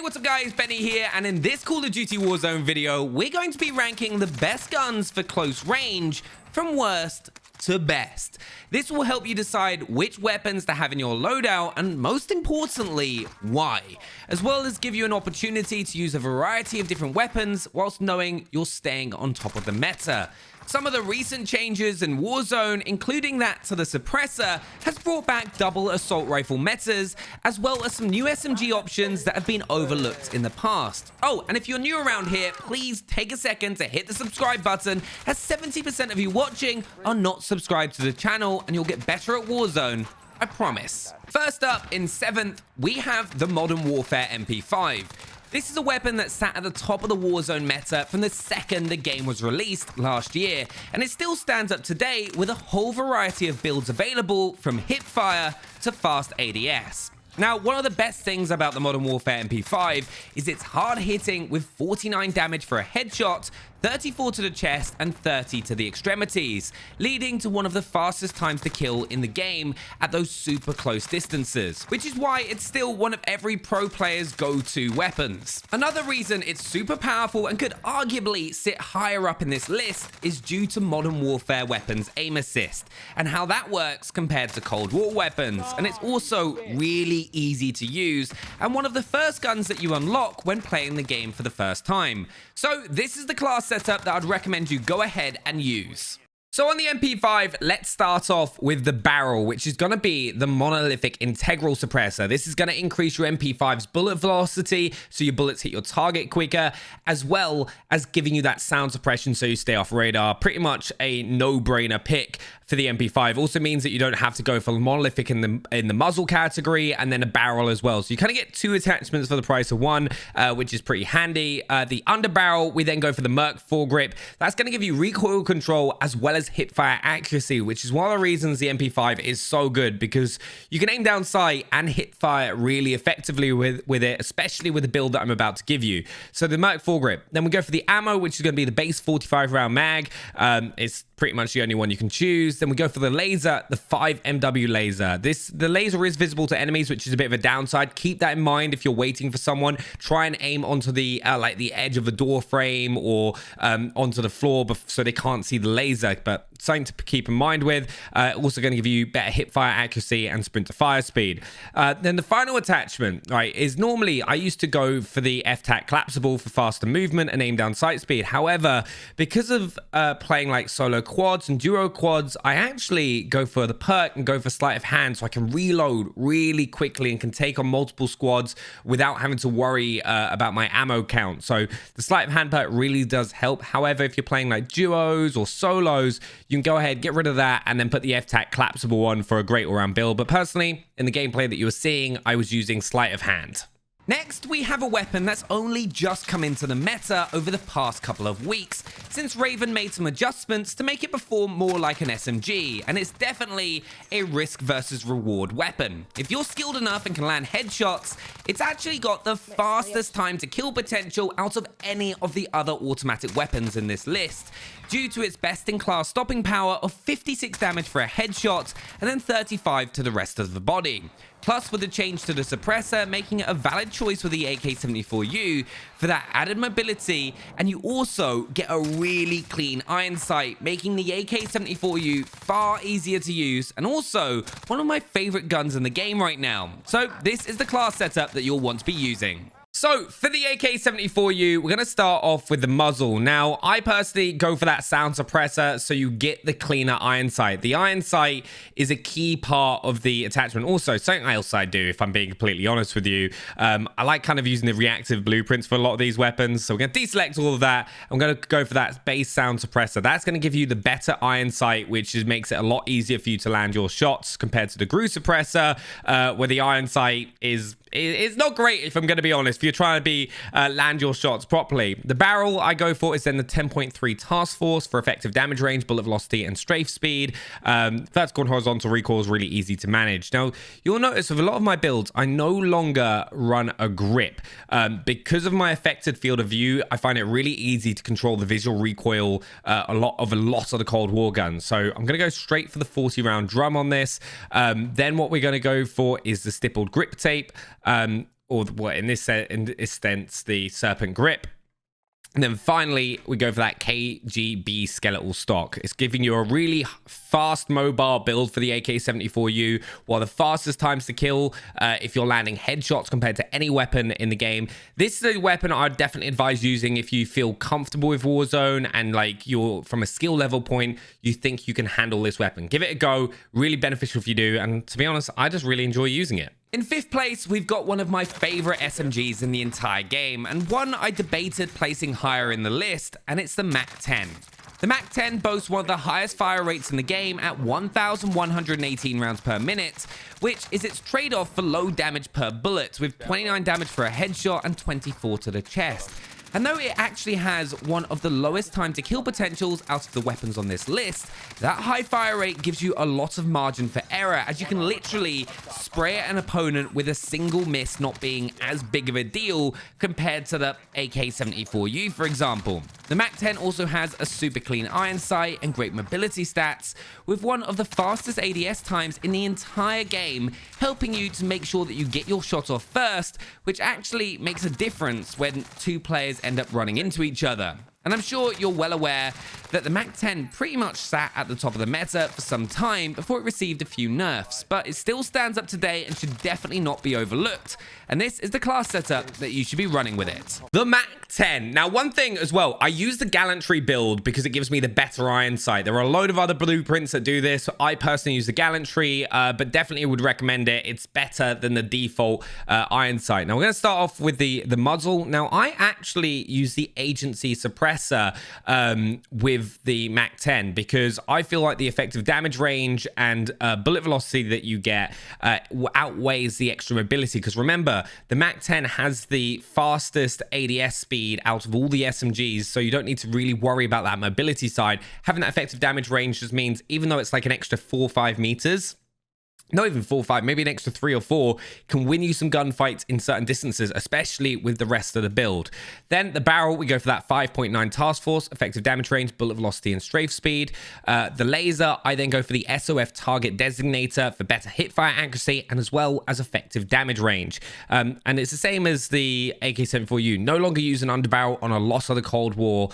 What's up guys, Benny here, and in this Call of Duty Warzone video, we're going to be ranking the best guns for close range from worst to best. This will help you decide which weapons to have in your loadout and most importantly, why, as well as give you an opportunity to use a variety of different weapons whilst knowing you're staying on top of the meta. Some of the recent changes in Warzone, including that to the suppressor, has brought back double assault rifle metas, as well as some new SMG options that have been overlooked in the past. Oh, and if you're new around here, please take a second to hit the subscribe button, as 70% of you watching are not subscribed to the channel, and you'll get better at Warzone, I promise. First up, in 7th, we have the Modern Warfare MP5. This is a weapon that sat at the top of the Warzone meta from the second the game was released last year, and it still stands up today with a whole variety of builds available from hipfire to fast ADS. Now, one of the best things about the Modern Warfare MP5 is it's hard hitting with 49 damage for a headshot, 34 to the chest, and 30 to the extremities, leading to one of the fastest times to kill in the game at those super close distances, which is why it's still one of every pro player's go-to weapons. Another reason it's super powerful and could arguably sit higher up in this list is due to Modern Warfare weapons aim assist, and how that works compared to Cold War weapons, and it's also really easy to use, and one of the first guns that you unlock when playing the game for the first time. So this is the class setup that I'd recommend you go ahead and use. So on the MP5, let's start off with the barrel, which is going to be the monolithic integral suppressor. This is going to increase your MP5's bullet velocity, so your bullets hit your target quicker, as well as giving you that sound suppression so you stay off radar. Pretty much a no-brainer pick for the MP5. Also means that you don't have to go for monolithic in the muzzle category and then a barrel as well. So you kind of get two attachments for the price of one, which is pretty handy. The underbarrel, we then go for the Merc foregrip. That's going to give you recoil control as well as hipfire accuracy, which is one of the reasons the MP5 is so good, because you can aim down sight and hit fire really effectively with it, especially with the build that I'm about to give you. So the Merc foregrip. Then we go for the ammo, which is going to be the base 45 round mag. It's pretty much the only one you can choose. Then we go for the laser, the 5MW laser. The laser is visible to enemies, which is a bit of a downside. Keep that in mind if you're waiting for someone. Try and aim onto the like the edge of a door frame or onto the floor so they can't see the laser, but something to keep in mind with. Also going to give you better hip fire accuracy and sprint to fire speed. Then the final attachment, right, is normally I used to go for the FTAC collapsible for faster movement and aim down sight speed. However, because of playing like solo quads and duo quads, I actually go for the perk and go for sleight of hand, so I can reload really quickly and can take on multiple squads without having to worry about my ammo count. So the sleight of hand perk really does help. However, if you're playing like duos or solos, you can go ahead, get rid of that, and then put the FTAC collapsible on for a great all-round build. But personally, in the gameplay that you were seeing, I was using sleight of hand. Next, we have a weapon that's only just come into the meta over the past couple of weeks, since Raven made some adjustments to make it perform more like an SMG, and it's definitely a risk versus reward weapon. If you're skilled enough and can land headshots, it's actually got the fastest time to kill potential out of any of the other automatic weapons in this list, due to its best-in-class stopping power of 56 damage for a headshot and then 35 to the rest of the body. Plus, with the change to the suppressor, making it a valid choice with the AK-74U for that added mobility, and you also get a really clean iron sight, making the AK-74U far easier to use, and also one of my favorite guns in the game right now. So this is the class setup that you'll want to be using. So for the AK-74U, we're going to start off with the muzzle. Now, I personally go for that sound suppressor so you get the cleaner iron sight. The iron sight is a key part of the attachment. Also, something else I do, if I'm being completely honest with you, I like kind of using the reactive blueprints for a lot of these weapons. So we're going to deselect all of that. I'm going to go for that base sound suppressor. That's going to give you the better iron sight, which makes it a lot easier for you to land your shots compared to the GRU suppressor, where the iron sight is it's not great, if I'm going to be honest, if you're trying to land your shots properly. The barrel I go for is then the 10.3 task force for effective damage range, bullet velocity, and strafe speed. Vertical and horizontal recoil is really easy to manage. Now, you'll notice with a lot of my builds, I no longer run a grip. Because of my affected field of view, I find it really easy to control the visual recoil a lot of the Cold War guns. So I'm going to go straight for the 40 round drum on this. Then what we're going to go for is the stippled grip tape. or what in this sense, the Serpent Grip. And then finally, we go for that KGB skeletal stock. It's giving you a really fast mobile build for the AK-74U, while the fastest times to kill if you're landing headshots compared to any weapon in the game. This is a weapon I'd definitely advise using if you feel comfortable with Warzone and like you're from a skill level point, you think you can handle this weapon. Give it a go. Really beneficial if you do. And to be honest, I just really enjoy using it. In 5th place, we've got one of my favorite SMGs in the entire game, and one I debated placing higher in the list, and it's the MAC-10. The MAC-10 boasts one of the highest fire rates in the game at 1,118 rounds per minute, which is its trade-off for low damage per bullet, with 29 damage for a headshot and 24 to the chest. And though it actually has one of the lowest time to kill potentials out of the weapons on this list, that high fire rate gives you a lot of margin for error, as you can literally spray at an opponent with a single miss not being as big of a deal compared to the AK-74U, for example. The MAC-10 also has a super clean iron sight and great mobility stats, with one of the fastest ADS times in the entire game, helping you to make sure that you get your shot off first, which actually makes a difference when two players end up running into each other. And I'm sure you're well aware that the MAC-10 pretty much sat at the top of the meta for some time before it received a few nerfs, but it still stands up today and should definitely not be overlooked. And this is the class setup that you should be running with it. The MAC-10. Now, one thing as well, I use the Gallantry build because it gives me the better iron sight. There are a load of other blueprints that do this. I personally use the Gallantry, but definitely would recommend it. It's better than the default iron sight. Now, we're going to start off with the muzzle. Now, I actually use the agency suppressor with the MAC-10 because I feel like the effective damage range and bullet velocity that you get outweighs the extra mobility, because remember, the MAC-10 has the fastest ADS speed out of all the SMGs, so you don't need to really worry about that mobility side. Having that effective damage range just means even though it's like an extra 4 or 5 meters, not even 4 or 5, maybe an extra 3 or 4, can win you some gunfights in certain distances, especially with the rest of the build. Then the barrel, we go for that 5.9 task force, effective damage range, bullet velocity, and strafe speed. The laser, I then go for the SOF target designator for better hipfire accuracy and as well as effective damage range. And it's the same as the AK-74U. No longer use an underbarrel on a lot of the Cold War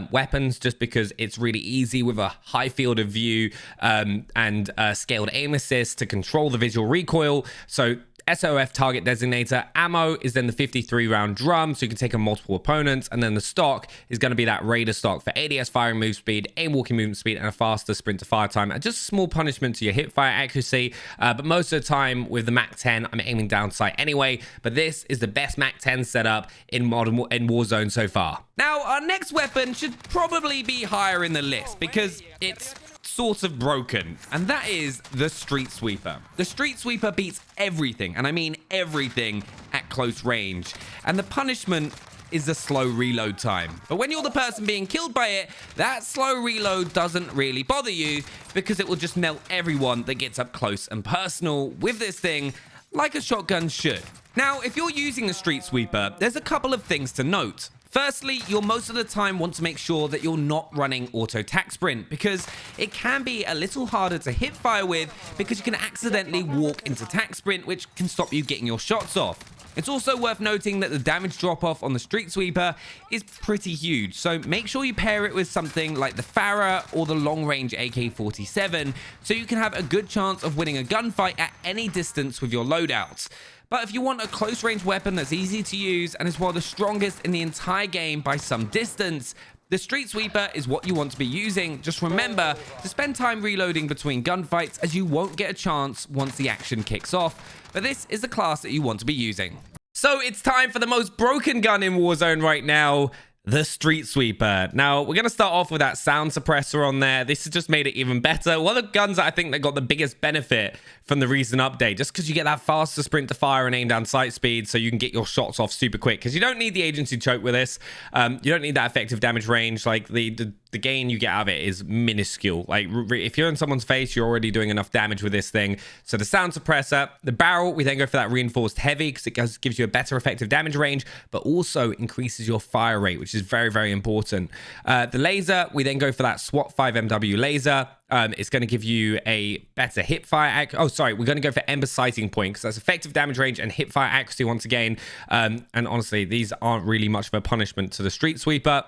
weapons, just because it's really easy with a high field of view and scaled aim assist to control the visual recoil. So SOF target designator. Ammo is then the 53 round drum, so you can take on multiple opponents, and then the stock is going to be that Raider stock for ADS firing move speed, aim walking movement speed, and a faster sprint to fire time, and just a small punishment to your hip fire accuracy. But most of the time with the MAC-10, I'm aiming down sight anyway. But this is the best MAC-10 setup in Warzone so far. Now, our next weapon should probably be higher in the list because it's sort of broken, and that is the Street Sweeper. The Street Sweeper beats everything, and I mean everything, at close range, and the punishment is the slow reload time. But when you're the person being killed by it, that slow reload doesn't really bother you because it will just melt everyone that gets up close and personal with this thing, like a shotgun should. Now, if you're using the Street Sweeper, there's a couple of things to note. Firstly, you'll most of the time want to make sure that you're not running auto tac sprint, because it can be a little harder to hip fire with because you can accidentally walk into tac sprint, which can stop you getting your shots off. It's also worth noting that the damage drop-off on the Street Sweeper is pretty huge, so make sure you pair it with something like the Farah or the long-range AK-47 so you can have a good chance of winning a gunfight at any distance with your loadouts. But if you want a close-range weapon that's easy to use and is one of the strongest in the entire game by some distance, the Street Sweeper is what you want to be using. Just remember to spend time reloading between gunfights, as you won't get a chance once the action kicks off. But this is the class that you want to be using. So it's time for the most broken gun in Warzone right now, the Street Sweeper. Now, we're going to start off with that sound suppressor on there. This has just made it even better. One of the guns that I think that got the biggest benefit from the recent update, just because you get that faster sprint to fire and aim down sight speed, so you can get your shots off super quick, because you don't need the agency choke with this. You don't need that effective damage range. Like the the gain you get out of it is minuscule. Like if you're in someone's face, you're already doing enough damage with this thing. So the sound suppressor, the barrel, we then go for that reinforced heavy because it gives you a better effective damage range, but also increases your fire rate, which is very, very important. The laser, we then go for that SWAT 5MW laser. It's going to give you a better hip fire. We're going to go for Ember Sighting Point because that's effective damage range and hip fire accuracy once again. And honestly, these aren't really much of a punishment to the Street Sweeper.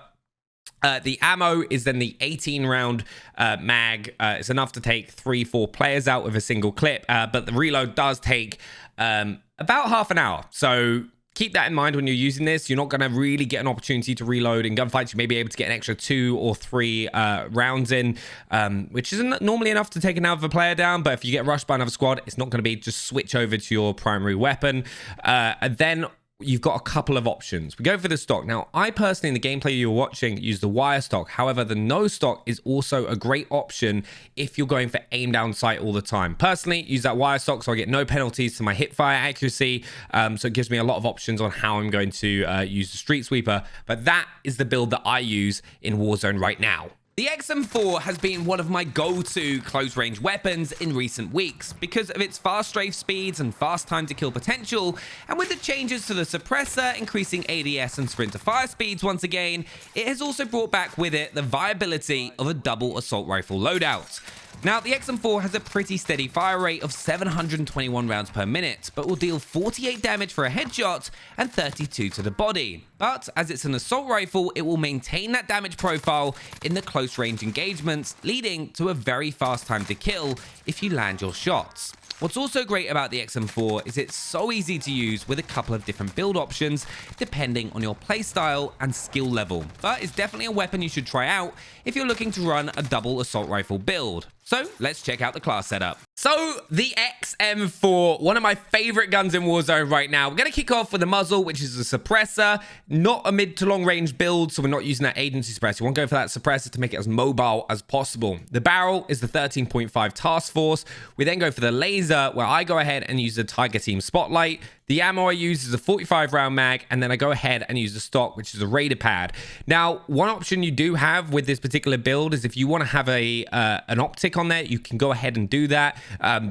The ammo is then the 18-round mag. It's enough to take 3-4 players out with a single clip, but the reload does take about half an hour. So keep that in mind when you're using this. You're not going to really get an opportunity to reload in gunfights. You may be able to get an extra 2 or 3 rounds in, which isn't normally enough to take another player down. But if you get rushed by another squad, it's not going to be just switch over to your primary weapon. And then you've got a couple of options. We go for the stock. Now, I personally, in the gameplay you're watching, use the wire stock. However, the no stock is also a great option if you're going for aim down sight all the time. Personally, use that wire stock so I get no penalties to my hip fire accuracy. So it gives me a lot of options on how I'm going to use the Street Sweeper. But that is the build that I use in Warzone right now. The XM4 has been one of my go-to close-range weapons in recent weeks because of its fast strafe speeds and fast time to kill potential, and with the changes to the suppressor increasing ADS and sprint to fire speeds once again, it has also brought back with it the viability of a double assault rifle loadout. Now, the XM4 has a pretty steady fire rate of 721 rounds per minute, but will deal 48 damage for a headshot and 32 to the body. But as it's an assault rifle, it will maintain that damage profile in the close range engagements, leading to a very fast time to kill if you land your shots. What's also great about the XM4 is it's so easy to use with a couple of different build options depending on your playstyle and skill level, but it's definitely a weapon you should try out if you're looking to run a double assault rifle build. So let's check out the class setup. So the XM4, one of my favorite guns in Warzone right now. We're going to kick off with the muzzle, which is a suppressor, not a mid to long range build. So we're not using that agency suppressor. You want to go for that suppressor to make it as mobile as possible. The barrel is the 13.5 Task Force. We then go for the laser, where I go ahead and use the Tiger Team Spotlight. The ammo I use is a 45 round mag, and then I go ahead and use the stock, which is a Raider pad. Now, one option you do have with this particular build is if you want to have an optic on there, you can go ahead and do that.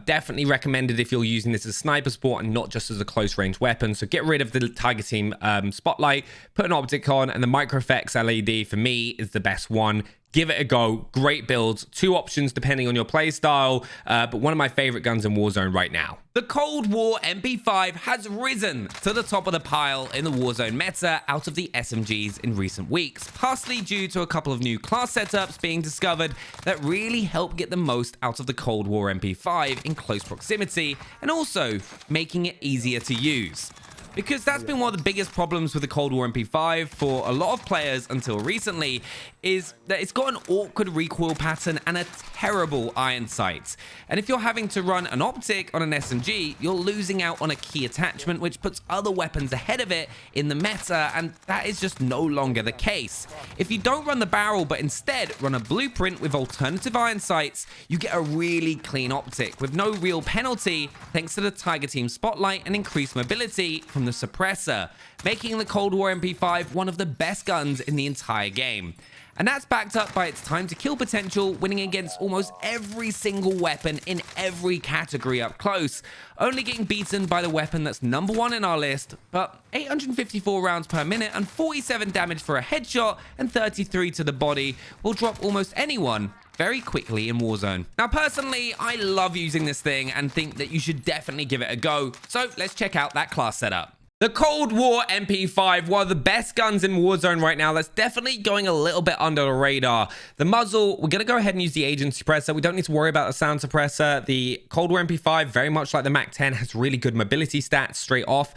Definitely recommended if you're using this as sniper sport and not just as a close range weapon. So get rid of the Tiger Team Spotlight, put an optic on, and the Micro-Effects LED for me is the best one. Give it a go. Great builds. 2 options depending on your play style, but one of my favorite guns in Warzone right now. The Cold War MP5 has risen to the top of the pile in the Warzone meta out of the SMGs in recent weeks, partially due to a couple of new class setups being discovered that really help get the most out of the Cold War MP5 in close proximity, and also making it easier to use. Because that's been one of the biggest problems with the Cold War MP5 for a lot of players until recently, is that it's got an awkward recoil pattern and a terrible iron sight. And if you're having to run an optic on an SMG, you're losing out on a key attachment which puts other weapons ahead of it in the meta, and that is just no longer the case. If you don't run the barrel but instead run a blueprint with alternative iron sights, you get a really clean optic with no real penalty thanks to the Tiger Team Spotlight and increased mobility from the suppressor, making the Cold War MP5 one of the best guns in the entire game. And that's backed up by its time to kill potential, winning against almost every single weapon in every category up close, only getting beaten by the weapon that's number 1 in our list, but 854 rounds per minute and 47 damage for a headshot and 33 to the body will drop almost anyone very quickly in Warzone. Now, personally, I love using this thing and think that you should definitely give it a go, so let's check out that class setup. The Cold War MP5, one of the best guns in Warzone right now, that's definitely going a little bit under the radar. The muzzle, we're going to go ahead and use the agent suppressor. We don't need to worry about the sound suppressor. The Cold War MP5, very much like the Mac 10, has really good mobility stats straight off.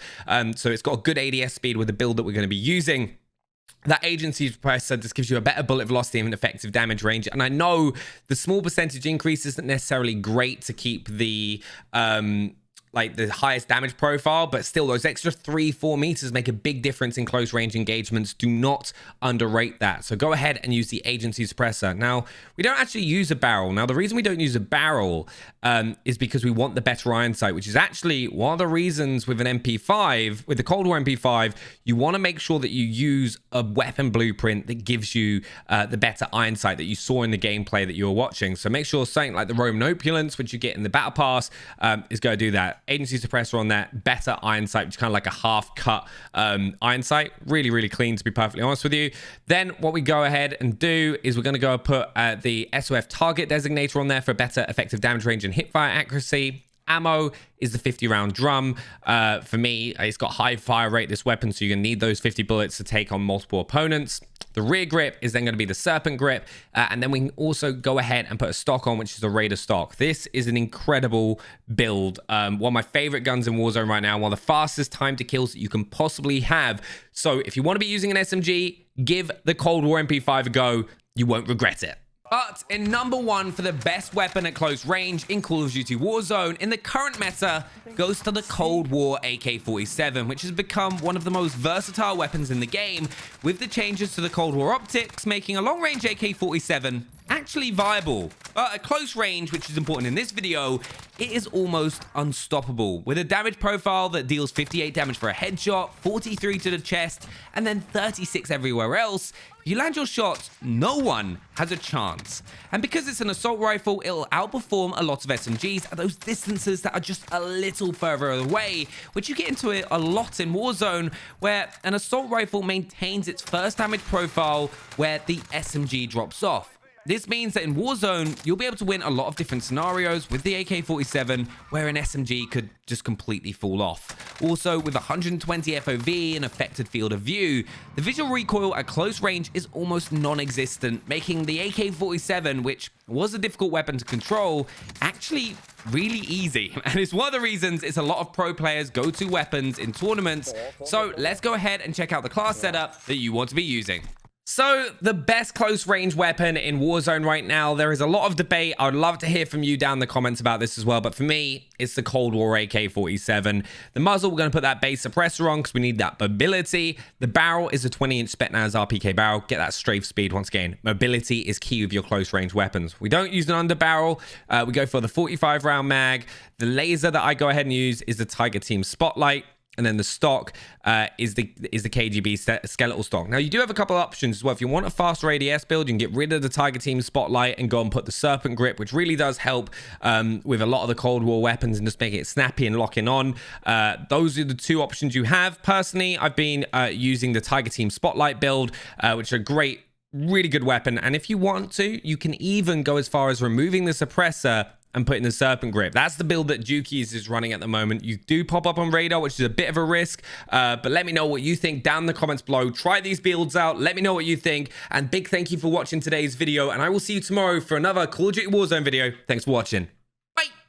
So it's got a good ADS speed with the build that we're going to be using. That agency suppressor just gives you a better bullet velocity and an effective damage range. And I know the small percentage increase isn't necessarily great to keep the like the highest damage profile, but still those extra 3-4 meters make a big difference in close range engagements. Do not underrate that. So go ahead and use the agency suppressor. Now, we don't actually use a barrel. Now, the reason we don't use a barrel is because we want the better iron sight, which is actually one of the reasons with an MP5, with the Cold War MP5, you want to make sure that you use a weapon blueprint that gives you the better iron sight that you saw in the gameplay that you were watching. So make sure something like the Roman Opulence, which you get in the battle pass, is going to do that. Agency suppressor on that, better iron sight, which is kind of like a half cut iron sight. Really clean, to be perfectly honest with you. Then what we go ahead and do is we're going to go put the SOF target designator on there for better effective damage range and hipfire accuracy. Ammo is the 50 round drum. For me, it's got high fire rate, this weapon, so you're gonna need those 50 bullets to take on multiple opponents. The rear grip is then going to be the serpent grip, and then we can also go ahead and put a stock on, which is the Raider stock. This is an incredible build. One of my favorite guns in Warzone right now, one of the fastest time to kills that you can possibly have. So if you want to be using an SMG, give the Cold War MP5 a go. You won't regret it. But in number one for the best weapon at close range in Call of Duty Warzone in the current meta goes to the Cold War AK-47, which has become one of the most versatile weapons in the game, with the changes to the Cold War optics making a long-range AK-47 actually viable. But at close range, which is important in this video, it is almost unstoppable, with a damage profile that deals 58 damage for a headshot, 43 to the chest, and then 36 everywhere else. If you land your shots, no one has a chance. And because it's an assault rifle, it'll outperform a lot of SMGs at those distances that are just a little further away, which you get into it a lot in Warzone, where an assault rifle maintains its first damage profile where the SMG drops off. This means that in Warzone, you'll be able to win a lot of different scenarios with the AK-47 where an SMG could just completely fall off. Also, with 120 FOV and affected field of view, the visual recoil at close range is almost non-existent, making the AK-47, which was a difficult weapon to control, actually really easy. And it's one of the reasons it's a lot of pro players' go-to weapons in tournaments. So let's go ahead and check out the class setup that you want to be using. So the best close range weapon in Warzone right now, there is a lot of debate. I would love to hear from you down in the comments about this as well. But for me, it's the Cold War AK-47. The muzzle, we're going to put that base suppressor on because we need that mobility. The barrel is a 20-inch Spetsnaz RPK barrel. Get that strafe speed. Once again, mobility is key with your close range weapons. We don't use an under barrel. We go for the 45 round mag. The laser that I go ahead and use is the Tiger Team Spotlight. And then the stock is the KGB skeletal stock. Now, you do have a couple of options as well. If you want a faster ADS build, you can get rid of the Tiger Team Spotlight and go and put the Serpent Grip, which really does help with a lot of the Cold War weapons and just make it snappy and locking on. Those are the two options you have. Personally, I've been using the Tiger Team Spotlight build, which is a great, really good weapon. And if you want to, you can even go as far as removing the suppressor and putting the Serpent Grip. That's the build that Jukies is running at the moment. You do pop up on radar, which is a bit of a risk, but let me know what you think down in the comments below. Try these builds out. Let me know what you think. And big thank you for watching today's video, and I will see you tomorrow for another Call of Duty Warzone video. Thanks for watching.